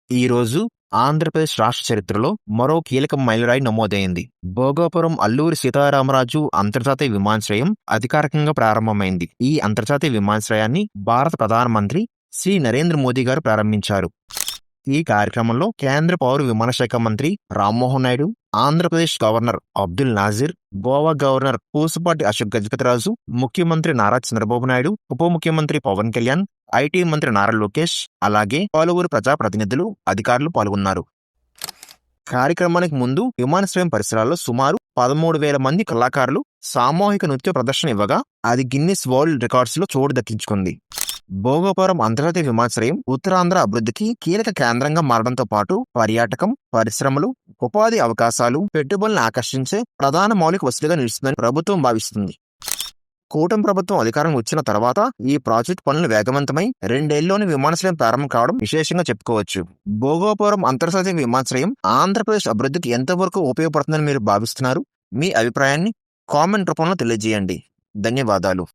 ఈ రోజు ఆంధ్రప్రదేశ్ రాష్ట్ర చరిత్రలో మరో కీలక మైలురాయి నమోదైంది. భోగాపురం అల్లూరి సీతారామరాజు అంతర్జాతీయ విమానాశ్రయం అధికారికంగా ప్రారంభమైంది. ఈ అంతర్జాతీయ విమానాశ్రయాన్ని భారత ప్రధానమంత్రి శ్రీ నరేంద్ర మోదీ గారు ప్రారంభించారు. ఈ కార్యక్రమంలో కేంద్ర పౌర విమానశాఖ మంత్రి రామ్మోహన్ నాయుడు, ఆంధ్రప్రదేశ్ గవర్నర్ అబ్దుల్ నాజిర్, గోవా గవర్నర్ పూసపాటి అశోక్ గజపతిరాజు, ముఖ్యమంత్రి నారా చంద్రబాబు నాయుడు, ఉప ముఖ్యమంత్రి పవన్ కళ్యాణ్, ఐటీ మంత్రి నారా లోకేష్, అలాగే పలువురు ప్రజాప్రతినిధులు, అధికారులు పాల్గొన్నారు. కార్యక్రమానికి ముందు విమానాశ్రయం పరిసరాల్లో సుమారు 13,000 మంది కళాకారులు సామూహిక నృత్య ప్రదర్శన ఇవ్వగా అది గిన్నిస్ వరల్డ్ రికార్డ్స్ లో చోటు దక్కించుకుంది. భోగాపురం అంతర్జాతీయ విమానాశ్రయం ఉత్తరాంధ్ర అభివృద్ధికి కీలక కేంద్రంగా మారడంతో పాటు పర్యాటకం, పరిశ్రమలు, ఉపాధి అవకాశాలు, పెట్టుబడులను ఆకర్షించే ప్రధాన మౌలిక వసతిగా నిలుస్తుందని ప్రభుత్వం భావిస్తుంది. కూటమి ప్రభుత్వం అధికారం వచ్చిన తర్వాత ఈ ప్రాజెక్టు పనులు వేగవంతమై 2 ఏళ్లలోని విమానాశ్రయం ప్రారంభం కావడం విశేషంగా చెప్పుకోవచ్చు. భోగాపురం అంతర్జాతీయ విమానాశ్రయం ఆంధ్రప్రదేశ్ అభివృద్ధికి ఎంతవరకు ఉపయోగపడుతుందని మీరు భావిస్తున్నారు? మీ అభిప్రాయాన్ని కామెంట్ రూపంలో తెలియజేయండి. ధన్యవాదాలు.